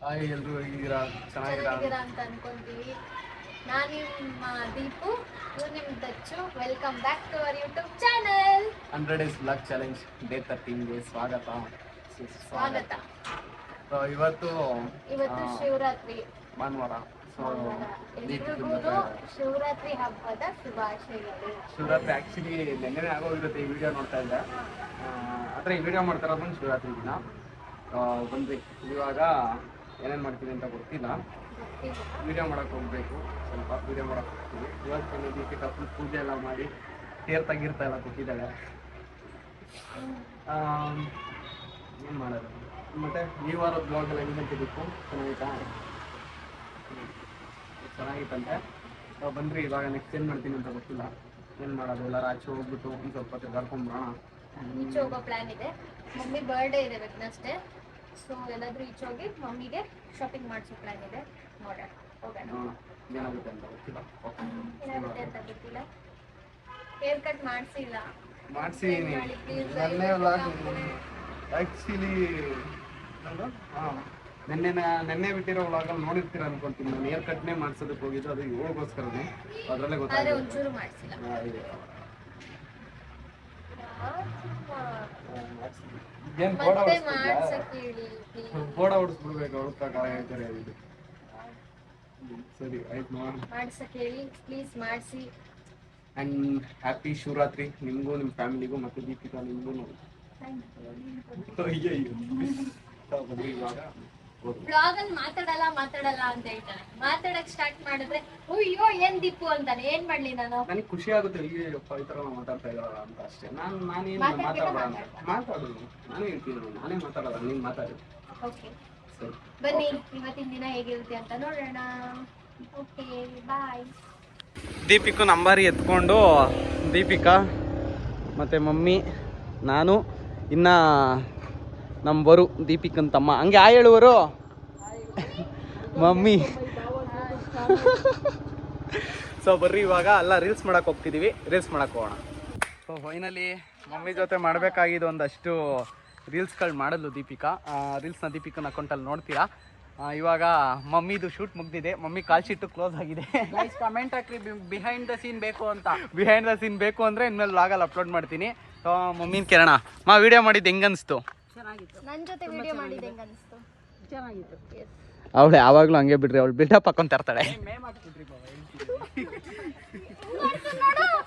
Hi ಎಲ್ರು ಹೇಗಿದ್ದೀರಾ? ಚೆನ್ನಾಗಿದ್ದೀರಾ ಅಂತ ಅನ್ಕೊಂತೀವಿ. ನಾನು ನಿಮ್ಮ ದೀಪು, ಇವ್ರು ನಿಮ್ಮ Dachu. Welcome back to our YouTube channel. 100 Days Vlog Challenge day 13ಗೆ ಸ್ವಾಗತ. ಇವತ್ತು ಶಿವರಾತ್ರಿ ಭಾನುವಾರ. ಎಲ್ರಿಗೂ ಶಿವರಾತ್ರಿ ಹಬ್ಬದ ಶುಭಾಶಯಗಳು. ಶಿವರಾತ್ರಿ ಆ್ಯಕ್ಚುಲಿ ನೆನ್ನೆನೇ ಆಗೋಗಿರುತ್ತೆ ಈ ವಿಡಿಯೋ ನೋಡ್ತಾ ಇದ್ದೆ. ಆದರೆ ಈ ವಿಡಿಯೋ ಮಾಡ್ತಾ ಇರೋದು ಶಿವರಾತ್ರಿ ದಿನ. ಬಂದ್ವಿ ಇವಾಗ ಏನೇನು ಮಾಡ್ತೀವಿ ಅಂತ ಗೊತ್ತಿಲ್ಲ. ವಿಡಿಯೋ ಮಾಡೋಕ್ಕೆ ಹೋಗ್ಬೇಕು, ಸ್ವಲ್ಪ ವಿಡಿಯೋ ಮಾಡೋಕ್ಕೆ ಹೋಗ್ತೀವಿ. ಇವತ್ತು ದೀಪಿಕಾ ಫುಲ್ ಪೂಜೆ ಎಲ್ಲ ಮಾಡಿ ತೀರ್ಥ ಎಲ್ಲ ಕೊಟ್ಟಿದ್ದಾಳೆ. ಏನು ಮಾಡೋದು ಮತ್ತು ಈ ವಾರದ ಬ್ಲಾಗೆಲ್ಲ ಹೆಂಗಂತ ಬೇಕು ಚೆನ್ನಾಗಿತ್ತಂತೆ. ಬಂದ್ರಿ ಇವಾಗ ನೆಕ್ಸ್ಟ್ ಏನು ಮಾಡ್ತೀನಿ ಅಂತ ಗೊತ್ತಿಲ್ಲ. ಏನು ಮಾಡೋದು, ಎಲ್ಲರೂ ಆಚೆ ಹೋಗ್ಬಿಟ್ಟು ಒಂದು ಸ್ವಲ್ಪ ತಿರ್ಗಾಡ್ಕೊಂಡ್ಬರೋಣ. ಈಚೆ ಹೋಗೋ ಪ್ಲ್ಯಾನ್ ಇದೆ. ಮಮ್ಮಿ ಬರ್ಡೇ ಇದೆ ವೆಡ್ನೆಸ್ಡೇ. ಸೊ ಎಲ್ಲಾದರೂ ಈಚೆ ಹೋಗಿ ಮಮ್ಮಿಗೆ ಶಾಪಿಂಗ್ ಮಾಡಿಸೋ ಪ್ಲ್ಯಾನ್ ಇದೆ. ನೋಡೋಣ, ಹೋಗೋಣ. ಏನಾಗುತ್ತೆ ಅಂತ ಗೊತ್ತಿಲ್ಲ. ಏನಾಗುತ್ತೆ ಅಂತ ಗೊತ್ತಿಲ್ಲ. ಹೇರ್ ಕಟ್ ಮಾಡಿಸಿಲ್ಲ. ಮಾಡಿಸಿದ್ದೀನಿ ಆ್ಯಕ್ಚುಲಿ. ನೆನ್ನೆ ಬಿಟ್ಟಿರೋ ವ್ಲಾಗಲ್ಲಿ ನೋಡಿರ್ತೀರ ಅನ್ಕೊಂತೀನಿ. ನಾನು ಹೇರ್ ಕಟ್ನೇ ಮಾಡಿಸೋದಕ್ಕೆ ಹೋಗಿದ್ದು, ಅದು ಇವಾಗೋಸ್ಕರನೇ. ಅದರಲ್ಲೇ ಗೊತ್ತಾಗಿದೆ ಒಂಚೂರು ಮಾಡಿಸಿಲ್ಲ. ಏನು ಬೋಡ ಹೊಡಿಸ್ಬಿಡ್ಬೇಕು ಅವ್ರ ಪ್ರಕಾರ ಹೇಳ್ತಾರೆ. ಇದು ಸರಿ ಆಯ್ತು, ಮಾಡ್ಸಕ್ಕೆ ಹೇಳಿ ಪ್ಲೀಸ್ ಮಾಡಿಸಿ. ಆ್ಯಂಡ್ ಹ್ಯಾಪಿ ಶಿವರಾತ್ರಿ ನಿಮಗೂ, ನಿಮ್ಮ ಫ್ಯಾಮಿಲಿಗೂ, ಮತ್ತು ದೀಪಿಕಾ ನಿಮಗೂ. ಇವಾಗ ಬ್ಲಾಗಲ್ಲಿ ಮಾತಾಡಲ್ಲ ಅಂತ ಹೇಳ್ತಾನೆ. ಮಾತಾಡಕ್ ಸ್ಟಾರ್ಟ್ ಮಾಡಿದ್ರೆ ಅಯ್ಯೋ ಏನ್ ದೀಪು ಅಂತಾನೆ. ಏನ್ ಮಾಡ್ಲಿ ನಾನು? ನನಗೆ ಖುಷಿ ಆಗುತ್ತೆ ಈ ಥರ ಮಾತಾಡ್ತಾ ಇದ್ದಾರಲ್ಲ ಅಂತ ಅಷ್ಟೇ. ನಾನೇನು ಮಾತಾಡೋದು ನಾನೇ ಹೇಳ್ತೀನಿ, ನಾನೇ ಮಾತಾಡೋಲ್ಲ, ನೀನು ಮಾತಾಡಿ. ಓಕೆ ಬನ್ನಿ, ಇವತ್ತಿನ ದಿನ ಹೇಗಿರುತ್ತೆ ಅಂತ ನೋಡೋಣ. Okay bye. ದೀಪಿಕು ನಂಬರ್ ಎತ್ಕೊಂಡು ದೀಪಿಕಾ ಮತ್ತು ಮಮ್ಮಿ, ನಾನು, ಇನ್ನು ನಂಬರು ದೀಪಿಕನ್ ತಮ್ಮ ಹಂಗೆ ಹೇಳುವರು ಮಮ್ಮಿ. ಸೊ ಬರ್ರಿ ಇವಾಗ ಎಲ್ಲ ರೀಲ್ಸ್ ಮಾಡಕ್ಕೆ ಹೋಗ್ತಿದ್ದೀವಿ. ರೀಲ್ಸ್ ಮಾಡಕ್ಕೆ ಹೋಗೋಣ. ಸೊ ಫೈನಲಿ ಮಮ್ಮಿ ಜೊತೆ ಮಾಡಬೇಕಾಗಿದ್ದು ಒಂದಷ್ಟು ರೀಲ್ಸ್ಗಳು ಮಾಡಲು ದೀಪಿಕಾ. ರೀಲ್ಸ್ನ ದೀಪಿಕನ ಅಕೌಂಟಲ್ಲಿ ನೋಡ್ತೀರಾ. ಇವಾಗ ಮಮ್ಮಿದು ಶೂಟ್ ಮುಗ್ದಿದೆ. ಮಮ್ಮಿ ಕಾಲ್ ಶೀಟು ಕ್ಲೋಸ್ ಆಗಿದೆ. ಕಮೆಂಟ್ ಹಾಕ್ರಿ ಬಿಹೈಂಡ್ ದ ಸೀನ್ ಬೇಕು ಅಂತ. ಬಿಹೈಂಡ್ ದ ಸೀನ್ ಬೇಕು ಅಂದರೆ ಇನ್ಮೇಲೆ ವ್ಲಾಗಲ್ಲಿ ಅಪ್ಲೋಡ್ ಮಾಡ್ತೀನಿ. ಸೊ ಮಮ್ಮಿನ ಕೇಳೋಣ, ವಿಡಿಯೋ ಮಾಡಿದ್ದು ಹೆಂಗನ್ನಿಸ್ತು? ನನ್ನ ಜೊತೆ ವಿಡಿಯೋ ಮಾಡಿದ್ದು ಹೆಂಗ ಅನಿಸ್ತು? ಚೆನ್ನಾಗಿತ್ತು. ಅವಳು ಯಾವಾಗಲೂ ಹಂಗೆ ಬಿಡ್ರಿ, ಅವಳು ಬಿಲ್ಡಪ್ ಹಾಕೊಂತ ಇರ್ತಾಳೆ.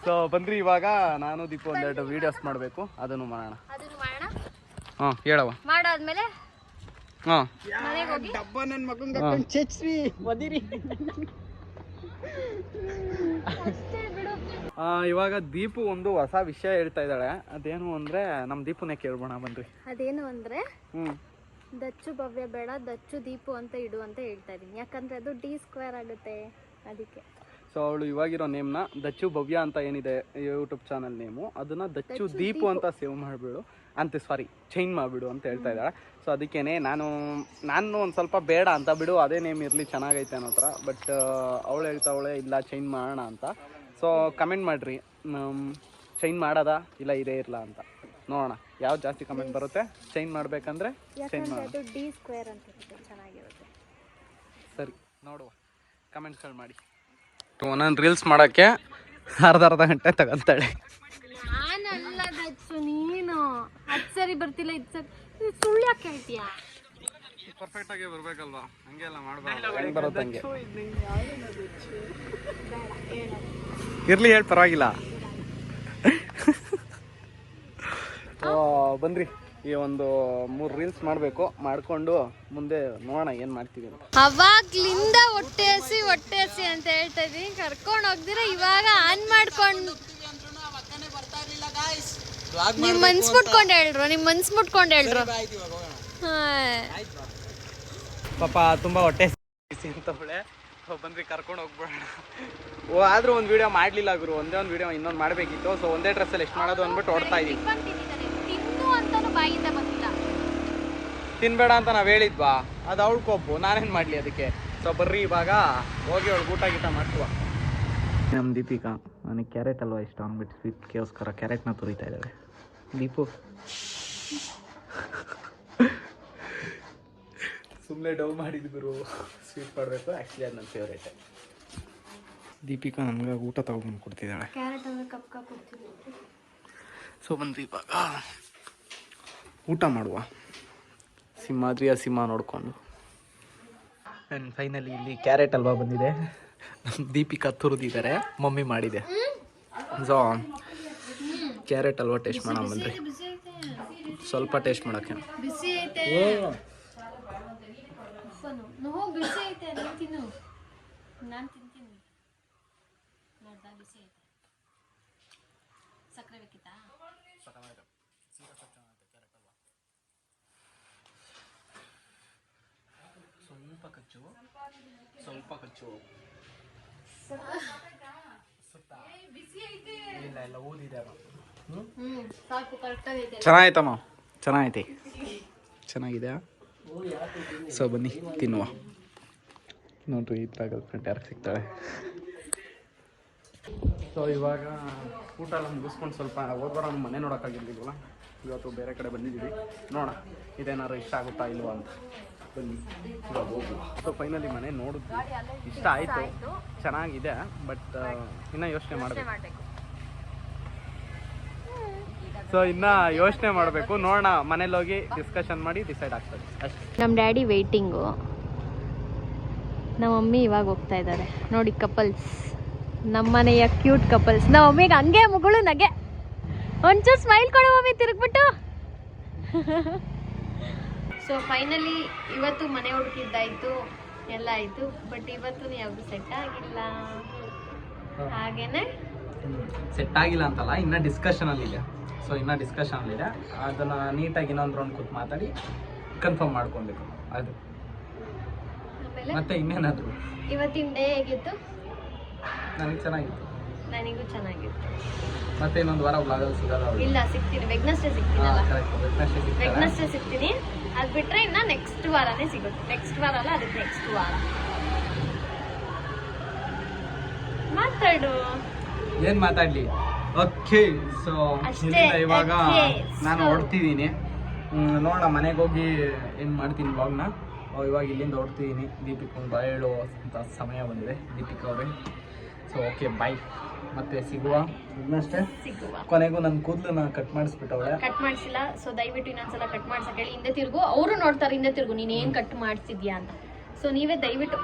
ಸೊ ಬಂದ್ರಿ ಇವಾಗ ನಾನು ದೀಪು ಒಂದೆರಡು ವಿಡಿಯೋಸ್ ಮಾಡಬೇಕು, ಅದನ್ನು ಮಾಡೋಣ. ಹಾಂ ಹೇಳವ. ಮಾಡಾದ್ಮೇಲೆ ಹಾಂ ಮನೆಗೆ ಹೋಗಿ ಡಬ್ಬ ನನ್ನ ಮಗನ್ ಕರ್ಕೊಂಡು ಚೆಚ್ರಿ ಒದಿರಿ. ಇವಾಗ ದೀಪು ಒಂದು ಹೊಸ ವಿಷಯ ಹೇಳ್ತಾ ಇದ್ದಾಳೆ. ಅದೇನು ಅಂದರೆ ನಮ್ಮ ದೀಪುನೇ ಕೇಳ್ಬೋಣ ಬನ್ರಿ. ಅದೇನು ಅಂದರೆ ದಚ್ಚು ಭವ್ಯ ಬೇಡ, ದಚ್ಚು ದೀಪು ಅಂತ ಇಡು ಅಂತ ಹೇಳ್ತಾ ಇದ್ದೀನಿ. ಯಾಕಂದರೆ ಅದು D² ಆಗುತ್ತೆ, ಅದಕ್ಕೆ. ಸೊ ಅವಳು ಇವಾಗಿರೋ ನೇಮ್ನ ದಚ್ಚು ಭವ್ಯ ಅಂತ ಏನಿದೆ ಯೂಟ್ಯೂಬ್ ಚಾನಲ್ ನೇಮು, ಅದನ್ನು ದಚ್ಚು ದೀಪು ಅಂತ ಸೇವ್ ಮಾಡಿಬಿಡು ಅಂತ, ಚೇಂಜ್ ಮಾಡಿಬಿಡು ಅಂತ ಹೇಳ್ತಾ ಇದ್ದಾಳೆ. ಸೊ ಅದಕ್ಕೇ ನಾನು ಒಂದು ಸ್ವಲ್ಪ ಬೇಡ ಅಂತ ಬಿಡು, ಅದೇ ನೇಮ್ ಇರಲಿ ಚೆನ್ನಾಗೈತೆ ಅನ್ನೋ ಥರ. ಬಟ್ ಅವಳು ಹೇಳ್ತಾವಳೆ ಇಲ್ಲ ಚೇಂಜ್ ಮಾಡೋಣ ಅಂತ. ಸೊ ಕಮೆಂಟ್ ಮಾಡಿರಿ, ಚೇಂಜ್ ಮಾಡೋದಾ ಇಲ್ಲ ಇದೇ ಇರಲ್ಲ ಅಂತ. ನೋಡೋಣ ಯಾವ್ದು ಜಾಸ್ತಿ ಕಮೆಂಟ್ ಬರುತ್ತೆ. ಚೇಂಜ್ ಮಾಡಬೇಕಂದ್ರೆ ಚೇಂಜ್ ಮಾಡೋಣ. D² ಅಂತ ಚೆನ್ನಾಗಿರುತ್ತೆ. ಸರಿ ನೋಡುವ, ಕಮೆಂಟ್ಸ್ಗಳು ಮಾಡಿ. ನಾನು ರೀಲ್ಸ್ ಮಾಡೋಕ್ಕೆ ಅರ್ಧ ಗಂಟೆ ತಗೊಂತಾಳೆ. ನಾನಲ್ಲ ದಚ್ಚು, ನೀನು 10 ಸರಿ ಬರ್ತಿಲ್ಲ, ಸುಳ್ಳು ಯಾಕೆ ಹೇಳ್ತೀಯಾ? ಪರ್ಫೆಕ್ಟ್ ಆಗಿ ಬರ್ಬೇಕಲ್ವಾ, ಹಂಗೆ ಎಲ್ಲ ಮಾಡಬಾರ್ದು. ಹೆಂಗೆ ಬರುತ್ತೆ ಹಂಗೆ ಇರ್ಲಿ, ಹೇಳಿ ಪರವಾಗಿಲ್ಲ. ಬನ್ರಿ ಈ ಒಂದು 3 ರೀಲ್ಸ್ ಮಾಡಬೇಕು, ಮಾಡಿಕೊಂಡು ಮುಂದೆ ನೋಡೋಣ ಏನು ಮಾಡ್ತೀವಿ ಅಂತ. ಅವಾಗ್ಲಿಂದ ಹೊಟ್ಟೆ ಹಸಿ ಅಂತ ಹೇಳ್ತಾ ಇದ್ದೀನಿ. ಕರ್ಕೊಂಡು ಹೋಗ್ದಿರ ಇವಾಗ ಆನ್ ಮಾಡ್ಕೊಂಡು ನಿಮ್ಮ ಮನ್ಸು ಮುಟ್ಕೊಂಡು ಹೇಳ್ರು. ಪಾಪ ತುಂಬ ಹೊಟ್ಟೆ ಅಂತವಳೆ. ಬಂದ್ರಿ ಕರ್ಕೊಂಡು ಹೋಗ್ಬಿಡೋಣ. ಆದರೂ ಒಂದು ವಿಡಿಯೋ ಮಾಡಲಿಲ್ಲ ಗುರು, ಒಂದೇ ಒಂದು ವಿಡಿಯೋ ಇನ್ನೊಂದು ಮಾಡಬೇಕಿತ್ತು. ಸೊ ಒಂದೇ ಡ್ರೆಸ್ಸಲ್ಲಿ ಎಷ್ಟು ಮಾಡೋದು ಅಂದ್ಬಿಟ್ಟು ಓಡ್ತಾ ಇದ್ದೀವಿ. ತಿನ್ಬೇಡ ಅಂತ ನಾವು ಹೇಳಿದ್ವಾ, ಅದು ಅವಳು ಕೊಬ್ಬು, ನಾನೇನು ಮಾಡಲಿ ಅದಕ್ಕೆ. ಸೊ ಬರ್ರಿ ಇವಾಗ ಹೋಗಿ ಅವಳು ಊಟ ಗೀಟ ಮಾಡ್ತೀವ. ನಮ್ಮ ದೀಪಿಕಾ ನನಗೆ ಕ್ಯಾರೆಟ್ ಅಲ್ವಾ ಇಷ್ಟ ಅಂದ್ಬಿಟ್ಟು ಸ್ವೀಟ್ಗೋಸ್ಕರ ಕ್ಯಾರೆಟ್ನ ತುರಿತಾ ಇದ್ದಾಳೆ. ದೀಪು ಸುಮ್ಮನೆ ಡವ್ ಮಾಡಿದ್ದು ಗುರು. ಸ್ವೀಟ್ ಮಾಡಬೇಕು, ಆ್ಯಕ್ಚುಲಿ ಅದು ನನ್ನ ಫೇವ್ರೇಟೆ. ದೀಪಿಕಾ ನನಗೆ ಊಟ ತಗೊಂಡು ಕೊಡ್ತಿದ್ದಾಳೆ. ಕ್ಯಾರೆಟ್ ಅಂದರೆ ಕಪ್ ಕೊಡ್ತೀನಿ. ಸೊ ಬಂದ್ವಿ ಇವಾಗ ಊಟ ಮಾಡುವ. ಸಿಂಹಾದ್ರಿಯ ಸಿಂಹ ನೋಡಿಕೊಂಡು. ಆ್ಯಂಡ್ ಫೈನಲಿ ಇಲ್ಲಿ ಕ್ಯಾರೆಟ್ ಹಲ್ವಾ ಬಂದಿದೆ. ದೀಪಿಕಾ ತುರಿದಿದ್ದಾರೆ, ಮಮ್ಮಿ ಮಾಡಿದೆ. ಸೊ ಕ್ಯಾರೆಟ್ ಹಲ್ವಾ ಟೇಸ್ಟ್ ಮಾಡೋಣ ಬಂದ್ರಿ. ಸ್ವಲ್ಪ ಟೇಸ್ಟ್ ಮಾಡೋಕ್ಕೆ ಬಿಸಿ ಐತೆ. ಬಿಸಿ ಐತೆ, ನಾನು ತಿನ್ನು. ನಾನು ತಿಂತೀನಿ. ನೋಡ್ದಾ ಬಿಸಿ ಐತೆ. ಸಕ್ಕರೆ ಬೇಕಿತ್ತಾ? ಸ್ವಲ್ಪ ಕಚ್ಚು, ಸ್ವಲ್ಪ ಕಚ್ಚು. ಬಿಸಿ ಐತೆ. ಇಲ್ಲ ಇಲ್ಲ ಊದಿದೆ. ಸಾಕು, ಕರೆಕ್ಟಾಗಿ ಐತೆ. ಚೆನ್ನಾಗೈತಮ್ಮ, ಚೆನ್ನಾಗೈತೆ, ಚೆನ್ನಾಗಿದೆ. ಸೊ ಬನ್ನಿ ತಿನ್ನುವ. ನೋಡ್ರಿ ಈ ಥರ ಗರ್ಲ್ಫ್ರೆಂಡ್ ಯಾರು ಸಿಗ್ತಾಳೆ. ಸೊ ಇವಾಗ ಊಟ ಎಲ್ಲ ಮುಗಿಸ್ಕೊಂಡು ಸ್ವಲ್ಪ ಹೋದ್ವಾರ ನಮ್ಮ ಮನೆ ನೋಡೋಕ್ಕಾಗಿರ್ಲಿಲ್ವಲ್ಲ, ಇವತ್ತು ಬೇರೆ ಕಡೆ ಬಂದಿದ್ದೀವಿ. ನೋಡೋಣ ಇದೇನಾದ್ರು ಇಷ್ಟ ಆಗುತ್ತಾ ಇಲ್ವಾ ಅಂತ. ಬನ್ನಿ ಇವಾಗ ಹೋಗುವ. ಸೊ ಫೈನಲಿ ಮನೆ ನೋಡಿದ್ವಿ, ಇಷ್ಟ ಆಯಿತು, ಚೆನ್ನಾಗಿದೆ. ಬಟ್ ಇನ್ನೂ ಯೋಚನೆ ಮಾಡಬೇಕು. ಸೊ ಇನ್ನು ಯೋಚನೆ ಮಾಡಬೇಕು, ನೋಡೋಣ. ಮನೇಲಿ ಹೋಗಿ ಡಿಸ್ಕಷನ್ ಮಾಡಿ ಡಿಸೈಡ್ ಆಗ್ತದೆ ಅಷ್ಟೇ. ನಮ್ಮ ಡ್ಯಾಡಿ ವೆಯ್ಟಿಂಗು, ನಮ್ಮ ಮಮ್ಮಿ ಇವಾಗ ಹೋಗ್ತಾ ಇದ್ದಾರೆ ನೋಡಿ. ಕಪಲ್ಸ್, ನಮ್ಮನೆಯ ಕ್ಯೂಟ್ ಕಪಲ್ಸ್. ನಮ್ಮ ಮಮ್ಮಿಗೆ ಹಂಗೆ ಮುಗಳು ನಗೆ. ಒಂಚೂರು ಸ್ಮೈಲ್ ಕೊಡು ಮಮ್ಮಿ, ತಿರುಗ್ಬಿಟ್ಟು. ಸೊ ಫೈನಲಿ ಇವತ್ತು ಮನೆ ಹುಡುಕಿದ್ದಾಯ್ತು, ಎಲ್ಲ ಆಯಿತು. ಬಟ್ ಇವತ್ತು ಯಾವುದು ಸೆಟ್ ಆಗಿಲ್ಲ. ಹಾಗೇನೆ ಸೆಟ್ ಆಗಿಲ್ಲ ಅಂತಲ್ಲ, ಇನ್ನ ಡಿಸ್ಕಷನ್ ಅಲ್ಲಿ ಇದೆ. ಸೊ ಇನ್ನ ಡಿಸ್ಕಷನ್ ಅಲ್ಲಿ ಇದೆ, ಅದನ್ನ ನೀಟಾಗಿ ಇನ್ನೊಂದು ರೌಂಡ್ ಕೂತ್ ಮಾತಾಡಿ ಕನ್ಫರ್ಮ್ ಮಾಡ್ಕೊಬೇಕು. ಅದು ಆಮೇಲೆ ಮತ್ತೆ ಇನ್ನೇನಾದ್ರು. ಇವತ್ತಿನ ಡೇ ಹೇಗಿತ್ತು? ನನಗೆ ಚೆನ್ನಾಗಿತ್ತು. ನನಗೂ ಚೆನ್ನಾಗಿತ್ತು. ಮತ್ತೆ ಇನ್ನೊಂದು ವಾರ ವ್ಲಾಗಲ್ಲಿ ಸಿಗೋದು. ಇಲ್ಲ, ಸಿಗ್ತೀನಿ. ವೆಗ್ನಸ್ಡೇ ಸಿಗ್ತೀನಲ್ಲ, ಕರೆಕ್ಟ್. ವೆಗ್ನಸ್ಡೇ ಸಿಗ್ತೀನಿ. ಅದು ಬಿಟ್ರೆ ಇನ್ನ ನೆಕ್ಸ್ಟ್ ವಾರನೇ ಸಿಗುತ್ತೆ. ನೆಕ್ಸ್ಟ್ ವಾರ ಅಲ್ಲ, ಅದಕ್ಕೆ ನೆಕ್ಸ್ಟ್ ವಾರ. ಮಾತಾಡು. ಏನ್ ಮಾತಾಡ್ಲಿ? ಓಕೆ. ಸೊ ಅಷ್ಟೇ, ಇವಾಗ okay. ನಾನು So- ಹೊರಡ್ತಿದ್ದೀನಿ. ನೋಡೋಣ ಮನೆಗೆ ಹೋಗಿ ಏನು ಮಾಡ್ತೀನಿ ವ್ಲಾಗ್ನ. ಇವಾಗ ಇಲ್ಲಿಂದ ಹೊರಡ್ತಿದ್ದೀನಿ. ದೀಪಿಕಾ ಬಾಯ್ ಹೇಳೋ ಅಂತ ಸಮಯ ಬಂದಿದೆ ದೀಪಿಕಾ ಅವರೇ. ಸೊ ಓಕೆ, ಬಾಯ್. ಮತ್ತೆ ಸಿಗುವ. ಇನ್ನಷ್ಟೇ ಸಿಗುವ. ಕೊನೆಗೂ ನನ್ನ ಕೂದಲನ್ನ ಕಟ್ ಮಾಡಿಸ್ಬಿಟ್ಟವಳೆ. ಕಟ್ ಮಾಡಿಸಿಲ್ಲ. ಸೊ ದಯವಿಟ್ಟು ಇನ್ನೊಂದ್ಸಲ ಕಟ್ ಮಾಡ್ಸಕ್ ಹೇಳಿ. ಹಿಂದೆ ತಿರುಗು. ಅವರು ನೋಡ್ತಾರೆ, ಹಿಂದೆ ತಿರುಗು ನೀನ್ ಏನ್ ಕಟ್ ಮಾಡಿಸಿದ್ಯಾ ಅಂತ. ಸೊ ನೀವೇ ದಯವಿಟ್ಟು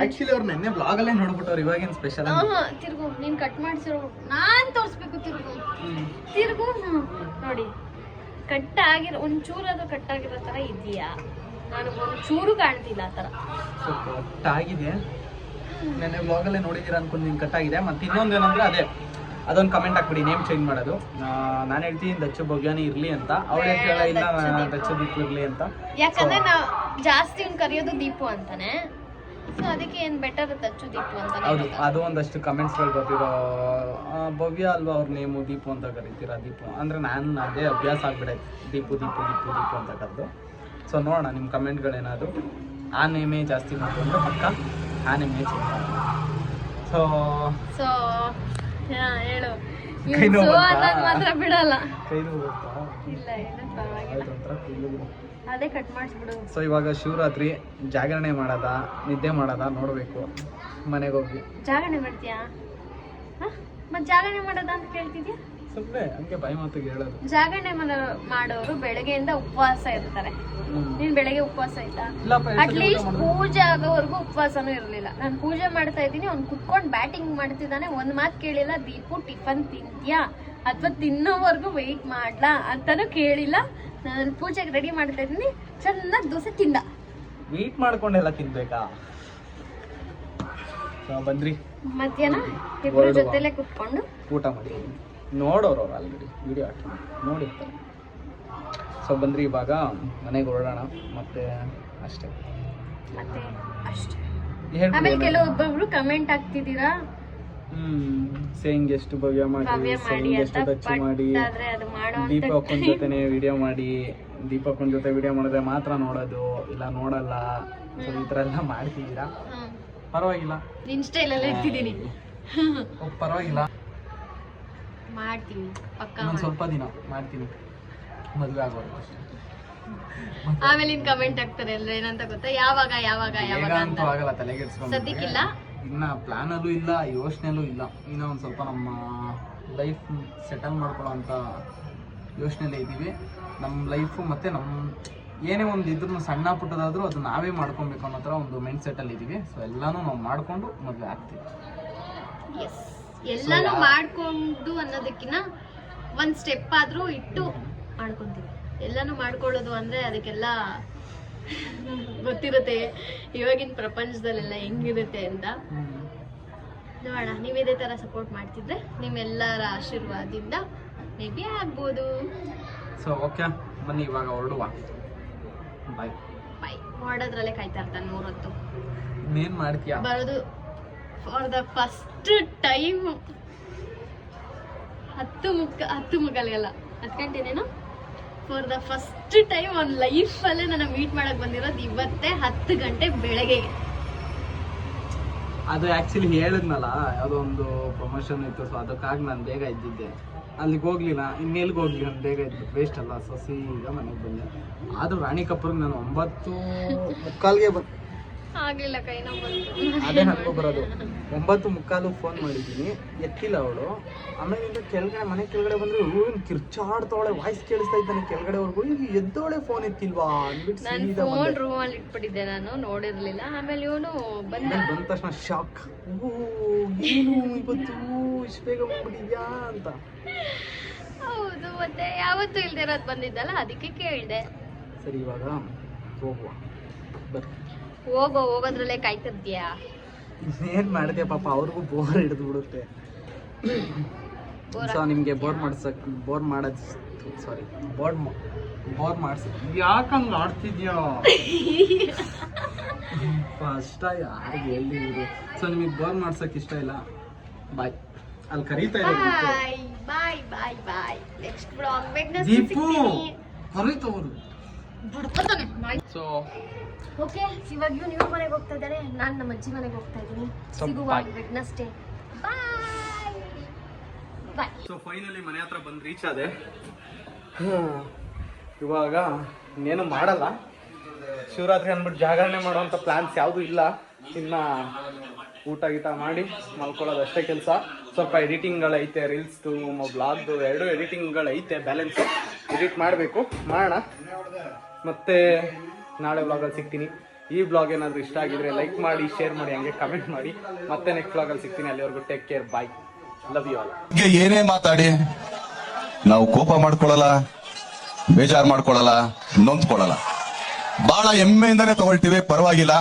ಆಕ್ಚುಲಿ ಅವ್ರು ನೆನ್ನೆ ಬ್ಲಾಗಲ್ಲೇ ನೋಡ್ಬಿಟ್ಟವ್ರು. ಇವಾಗೇನು ಸ್ಪೆಷಲ್? ತಿರುಗು. ನೀನ್ ಕಟ್ ಮಾಡಿಸಿರೋ ನಾನ್ ತೋರಿಸ್ಬೇಕು. ತಿರುಗು ತಿರುಗು. ನೋಡಿ, ಕಟ್ ಆಗಿರೋ ಒಂಚೂರಾದ್ರೂ ಕಟ್ ಆಗಿರೋ ತರ ಇದೆಯಾ? ನಾನು ಒಂಚೂರು ಕಾಣ್ತಿಲ್ಲ ಆ ತರ. ಸೊ ಕಟ್ ಆಗಿದೆ. ನೆನ್ನೆ ಬ್ಲಾಗಲ್ಲೇ ನೋಡಿದ್ದೀರಾ ಅನ್ಕೊಂಡು ಕಟ್ ಆಗಿದೆ. ಮತ್ತೆ ಇನ್ನೊಂದು ಏನಂದ್ರೆ ಅದೊಂದು ಕಮೆಂಟ್ ಹಾಕ್ಬಿಡಿ, ನೇಮ್ ಚೇಂಜ್ ಮಾಡೋದು. ನಾನು ಹೇಳ್ತೀನಿ ದಚ್ಚು ಭವ್ಯಾನಿ ಇರ್ಲಿ ಅಂತ. ಅವಳೇ ಕೇಳ ಇಲ್ಲ ದಚ್ಚು ದೀಪು ಇರ್ಲಿ ಅಂತ. ಯಾಕಂದ್ರೆ ನಾವು ಜಾಸ್ತಿ ಕರೆಯೋದು ದೀಪು ಅಂತಾನೆ. ಸೊ ಅದಕ್ಕೆ ಏನ್ ಬೆಟರ್ ದಚ್ಚು ದೀಪು ಅಂತಾನೆ. ಹೌದು, ಅದು ಒಂದಷ್ಟು ಕಮೆಂಟ್ಸ್ಗಳು ಬರ್ತಿರೋ. ಭವ್ಯ ಅಲ್ವಾ ಅವ್ರ ನೇಮು, ದೀಪು ಅಂತ ಕರಿತೀರಾ. ದೀಪು ಅಂದರೆ ನಾನು ಅದೇ ಅಭ್ಯಾಸ ಆಗ್ಬಿಡೈತೆ, ದೀಪು ದೀಪು ದೀಪು ದೀಪು ಅಂತ ಕರೆದು. ಸೊ ನೋಡೋಣ ನಿಮ್ಮ ಕಮೆಂಟ್ಗಳೇನಾದ್ರು ಆ ನೇಮೇ ಜಾಸ್ತಿ ಮಾಡ್ಕೊಂಡು ಪಕ್ಕ ಆ ನೇಮೇ ಚೇಂಜ್ ಮಾಡೋಣ. ಸೊ ಹೇಳು. ಕೈ ನೋವು ಮಾತ್ರ ಬಿಡಲ್ಲ. ಕೈ ನೋವು ಗೊತ್ತಾ? ಇಲ್ಲ, ಏನು ಪರವಾಗಿಲ್ಲ. ಒಂಥರ ಕೂದಲು. ಅದೇ ಕಟ್ ಮಾಡಿಸ್ಬಿಡು. ಸೊ ಇವಾಗ ಶಿವರಾತ್ರಿ ಜಾಗರಣೆ ಮಾಡೋದ, ನಿದ್ದೆ ಮಾಡೋದ ನೋಡಬೇಕು. ಮನೆಗೆ ಹೋಗಿ ಜಾಗರಣೆ ಮಾಡ್ತೀಯಾ? ಮತ್ತೆ ಜಾಗರಣೆ ಮಾಡೋದ ಅಂತ ಕೇಳ್ತಿದ್ಯಾ? ಸುಮ್ಮನೆ ಹಂಗೆ ಬಾಯಿ ಮಾತಿಗೆ ಹೇಳೋದು. ಜಾಗರಣೆ ಮಾಡೋರು ಬೆಳಗ್ಗೆಯಿಂದ ಉಪವಾಸ ಇರ್ತಾರೆ. ನೀನ್ ಬೆಳಗ್ಗೆ ಉಪವಾಸ ಆಯ್ತಾ? ಅಟ್ಲೀಸ್ಟ್ ಪೂಜೆ ಆಗೋವರೆಗೂ ಉಪವಾಸನೂ ಇರಲಿಲ್ಲ. ನಾನು ಪೂಜೆ ಮಾಡ್ತಾ ಇದ್ದೀನಿ, ಅವ್ನು ಕುತ್ಕೊಂಡು ಬ್ಯಾಟಿಂಗ್ ಮಾಡ್ತಿದ್ದಾನೆ. ಒಂದ್ ಮಾತು ಕೇಳಿಲ್ಲ. ದೀಪು ಟಿಫನ್ ತಿಂತ್ಯಾ ಅಥವಾ ತಿನ್ನೋವರೆಗೂ ವೆಯ್ಟ್ ಮಾಡ್ಲಾ ಅಂತಾನು ಕೇಳಿಲ್ಲ. ನಾನು ಪೂಜೆಗೆ ರೆಡಿ ಮಾಡ್ತಾ ಇದ್ದೀನಿ, ಚೆನ್ನಾಗಿ ದೋಸೆ ತಿಂದ. ವೇಟ್ ಮಾಡ್ಕೊಂಡೆಲ್ಲ ತಿನ್ಬೇಕಾ? ಬಂದ್ರಿ ಮಧ್ಯಾಹ್ನ ಇಬ್ರು ಜೊತೆಲೆ ಕುತ್ಕೊಂಡು ಊಟ ಮಾಡಿ ನೋಡೋರು ಅವ್ರು ಆಲ್ರೆಡಿ ವಿಡಿಯೋ ಹಾಕಿ ನೋಡಿರ್ತಾರೆ. ಸೊ ಬಂದ್ರಿ ಇವಾಗ ಮನೆಗೆ ಹೊರಡೋಣ. ಮತ್ತೆ ಅಷ್ಟೇ. ಮತ್ತೆ ಅಷ್ಟೇ. ಹೇಳ್ಬಿಡಿ ಆಮೇಲೆ ಏನಾದ್ರು. ಕೆಲವೊಬ್ಬೊಬ್ರು ಕಮೆಂಟ್ ಹಾಕ್ತಿದ್ದೀರಾ, ಸೇಯಿಂಗ್ ಎಷ್ಟು ಭವ್ಯ ಮಾಡಿ, ಭವ್ಯ ಮಾಡಿ ಸೇಯಿಂಗ್ ಅಂತ. ಎಷ್ಟು ಟಚ್ ಮಾಡಿ, ಆದ್ರೆ ಅದು ಮಾಡೋ ದೀಪಕ್ಕನ ಜೊತೆನೆ ವಿಡಿಯೋ ಮಾಡಿ, ದೀಪಕ್ಕನ ಜೊತೆ ವಿಡಿಯೋ ಮಾಡಿದ್ರೆ ಮಾತ್ರ ನೋಡೋದು, ಇಲ್ಲ ನೋಡಲ್ಲ. ಸೊ ಈ ಥರ ಎಲ್ಲ ಮಾಡ್ತಿದ್ದೀರಾ, ಪರವಾಗಿಲ್ಲ. ನಿನ್ ಸ್ಟೈಲಲ್ಲೇ ಇರ್ತಿದ್ದೀನಿ. ಪರವಾಗಿಲ್ಲ, ಮಾಡ್ತೀವಿ ಪಕ್ಕ. ಇನ್ನೊಂದು ಸ್ವಲ್ಪ ದಿನ ಮಾಡ್ತೀನಿ, ಮದುವೆ ಆಗೋದು ಅಷ್ಟೇ. ಆಮೇಲೆ ಇನ್ ಕಮೆಂಟ್ ಹಾಕ್ತಾರೆ ಎಲ್ಲ ಏನಂತ ಗೊತ್ತಾ, ಯಾವಾಗ ಯಾವಾಗ ಯಾವಾಗ ಅಂತ. ಅಂತೂ ಆಗಲ್ಲ, ತಲೆಗೆಡ್ಸ್ಕೊಂಡು ಸದ್ಯಕ್ಕಿಲ್ಲ, ಇನ್ನ ಪ್ಲಾನಲ್ಲೂ ಇಲ್ಲ, ಯೋಚನೆಲೂ ಇಲ್ಲ. ಇನ್ನೂ ಒಂದು ಸ್ವಲ್ಪ ನಮ್ಮ ಲೈಫ್ ಸೆಟಲ್ ಮಾಡ್ಕೊಳ್ಳೋ ಅಂತ ಯೋಚನೆಲೇ ಇದ್ದೀವಿ. ನಮ್ಮ ಲೈಫು ಮತ್ತು ನಮ್ಮ ಏನೇ ಒಂದು ಇದ್ರೂ ಸಣ್ಣ ಪುಟ್ಟದಾದರೂ ಅದು ನಾವೇ ಮಾಡ್ಕೊಬೇಕು ಅನ್ನೋ ಥರ ಒಂದು ಮೈಂಡ್ ಸೆಟ್ಟಲ್ಲಿ ಇದ್ದೀವಿ. ಸೊ ಎಲ್ಲನೂ ನಾವು ಮಾಡಿಕೊಂಡು ಮದುವೆ ಆಗ್ತೀವಿ. ಎಸ್, ಎಲ್ಲಾನು ಮಾಡ್ಕೊಂಡು ಅನ್ನೋದಕ್ಕಿಂತ ಒಂದ್ ಸ್ಟೆಪ್ ಆದ್ರೂ ಇಟ್ಟು ಮಾಡ್ಕೊಂತೀವಿ. ಎಲ್ಲಾನು ಮಾಡ್ಕೊಳ್ಳೋದು ಅಂದ್ರೆ ಅದಕ್ಕೆಲ್ಲ ಗೊತ್ತಿರುತ್ತೆ ಇವಾಗಿನ ಪ್ರಪಂಚದಲ್ಲೆಲ್ಲ ಹೆಂಗಿರುತ್ತೆ ಅಂತ. ನೋಡೋಣ, ನೀವು ಇದೇ ತರ ಸಪೋರ್ಟ್ ಮಾಡ್ತಿದ್ರೆ ನಿಮ್ಮೆಲ್ಲರ ಆಶೀರ್ವಾದದಿಂದ ಮೇ ಬಿ ಆಗ್ಬೋದು. ಸೊ ಓಕೆ, ಬನ್ನಿ ಇವಾಗ ಹೊರಡುವ. ಬಾಯ್ ಬೈ. ಮಾಡೋದ್ರಲ್ಲೇ ಕಾಯ್ತಾ ಇರ್ತಾನೆ 3 ಹೊತ್ತು. ಇನ್ನೇನು ಮಾಡ್ತೀಯಾ? ಬರೋದು ಫಾರ್ ದ ಫಸ್ಟ್ ಟೈಮ್ 10 ಮುಗಲ್ಗೆಲ್ಲ 10 ಗಂಟೆನೇನು ಫಾರ್ ದ ಫಸ್ಟ್ ಟೈಮ್ ಒಂದು ಲೈಫಲ್ಲೇ ನನ್ನ ಮೀಟ್ ಮಾಡಕ್ ಬಂದಿರೋದು ಇವತ್ತೇ 10 ಗಂಟೆ ಬೆಳಗ್ಗೆಗೆ. ಅದು ಆ್ಯಕ್ಚುಲಿ ಹೇಳಿದ್ನಲ್ಲ, ಯಾವುದೋ ಒಂದು ಪ್ರಮೋಷನ್ ಇತ್ತು. ಸೊ ಅದಕ್ಕಾಗಿ ನಾನು ಬೇಗ ಇದ್ದಿದ್ದೆ, ಅಲ್ಲಿಗೆ ಹೋಗ್ಲಿಲ್ಲ. ಇನ್ನೆಲ್ಗೆ ಹೋಗ್ಲಿ, ನಾನು ಬೇಗ ಇದ್ದು ವೇಸ್ಟ್ ಅಲ್ಲ. ಸೊ ಸೀದಾ ಮನೆಗೆ ಬಂದೆ. ಆದರೂ ರಾಣಿ ಕಪೂರ್ಗೆ ನಾನು 9:45ಗೆ ಬಂದು ಆಗ್ಲಿಲ್ಲ, ಕೈ ನೋವು ಬಂತು. ಅದೇ ನನಗೂ ಬರೋದು. 9:45 ಫೋನ್ ಮಾಡಿದ್ದೀನಿ, ಎತ್ತಿಲ್ಲ ಅವಳು. ಆಮೇಲೆ ಕೆಳಗಡೆ ಮನೆ ಕೆಳಗಡೆ ಬಂದ್ರೆ ಏನು ಕಿರ್ಚಾಡ್ತಾವಳೆ, ವಾಯ್ಸ್ ಕೇಳಿಸ್ತಾ ಇದ್ದಾನೆ ಕೆಳಗಡೆವರೆಗೂ. ಈಗ ಎದ್ದೋಳೆ, ಫೋನ್ ಎತ್ತಿಲ್ವಾ ಅಂದ್ಬಿಟ್ಟು ನಾನು ಸೀದಾ ಫೋನ್ ರೂಮಲ್ಲಿ ಇಟ್ಬಿಟ್ಟಿದ್ದೆ, ನಾನು ನೋಡಿರ್ಲಿಲ್ಲ. ಆಮೇಲೆ ಇವನು ಬಂದ ತಕ್ಷಣ ಶಾಕ್, ಏನು ಇವತ್ತು ಇಷ್ಟು ಬೇಗ ಬಂದ್ಬಿಟ್ಟಿದ್ಯಾ ಅಂತ. ಹೌದು, ಮತ್ತೆ ಯಾವತ್ತೂ ಇಲ್ದೇ ಇರೋದು ಬಂದಿದ್ದಲ್ಲ, ಅದಕ್ಕೆ ಕೇಳಿದೆ. ಸರಿ, ಇವಾಗ ಹೋಗುವ. ಬರ್ರಿ. ಹೋಗೋದ್ರಲ್ಲೇ ಕಾಯ್ತಿದ್ಯಾ? ಏನ್ ಮಾಡಿದೆ ಪಾಪ, ಅವ್ರಿಗೂ ಬೋರ್ ಹಿಡಿದು ಬಿಡುತ್ತೆ. ಸೊ ನಿಮ್ಗೆ ಬೋರ್ ಮಾಡೋದು ಸಾರಿ ಬೋರ್ ಮಾಡಿಸಿ ಯಾಕಂಗ ಆಡ್ತಿದ್ಯಾ ಫಸ್ಟ್ ಯಾರಿಗೆ ಎಲ್ಲಿ ಇರು. ಸೊ ನಿಮಗೆ ಬೋರ್ ಮಾಡ್ಸಕ್ ಇಷ್ಟ ಇಲ್ಲ, ಬಾಯ್. ಅಲ್ಲಿ ಕರೀತಾ bye bye bye bye. Next blog Deepu ಹೊರತವರು. ಸೊ ಓಕೆ, ಇವಾಗ ಇವ್ರ ಮನೆಗೆ ಹೋಗ್ತಾ ಇದ್ದಾರೆ, ನಾನು ನಮ್ಮ ಅಜ್ಜಿ ಮನೆಗೆ ಹೋಗ್ತಾ ಇದ್ದೀನಿ. ಸಿಗುವ ವೆಡ್ನೆಸ್ಡೇ. ಬಾಯ್ ಬಾಯ್. ಸೊ ಫೈನಲಿ ಮನೆ ಹತ್ರ ಬಂದು ರೀಚ್ ಆದೆ. ಇವಾಗ ಇನ್ನೇನು ಮಾಡಲ್ಲ, ಶಿವರಾತ್ರಿ ಅಂದ್ಬಿಟ್ಟು ಜಾಗರಣೆ ಮಾಡುವಂಥ ಪ್ಲಾನ್ಸ್ ಯಾವುದೂ ಇಲ್ಲ. ಇನ್ನು ಊಟ ಗೀಟ ಮಾಡಿ ಮಲ್ಕೊಳ್ಳೋದು ಅಷ್ಟೇ ಕೆಲಸ. ಸ್ವಲ್ಪ ಎಡಿಟಿಂಗ್ಗಳೈತೆ, ರೀಲ್ಸ್ದು ಬ್ಲಾಗ್ದು 2 ಎಡಿಟಿಂಗ್ಗಳೈತೆ, ಬ್ಯಾಲೆನ್ಸು ಎಡಿಟ್ ಮಾಡಬೇಕು, ಮಾಡೋಣ. ಮತ್ತು ನಾಳೆ ವ್ಲಾಗಲ್ಲಿ ಸಿಗ್ತೀನಿ. ಈ ಬ್ಲಾಗ್ ಏನಾದರೂ ಇಷ್ಟ ಆಗಿದ್ರೆ ಲೈಕ್ ಮಾಡಿ, ಶೇರ್ ಮಾಡಿ, ಹಂಗೆ ಕಮೆಂಟ್ ಮಾಡಿ. ಮತ್ತೆ ನೆಕ್ಸ್ಟ್ ವ್ಲಾಗಲ್ಲಿ ಸಿಗ್ತೀನಿ. ಅಲ್ಲಿವರೆಗೂ take care, bye, love you all. ಏನೇ ಮಾತಾಡಿ ನಾವು ಕೋಪ ಮಾಡ್ಕೊಳ್ಳಲ್ಲ, ಬೇಜಾರು ಮಾಡ್ಕೊಳ್ಳಲ್ಲ, ನೊಂದ್ಕೊಳ್ಳಲ್ಲ. ಬಹಳ ಹೆಮ್ಮೆಯಿಂದಾನೇ ತಗೊಳ್ತೀವಿ, ಪರವಾಗಿಲ್ಲ.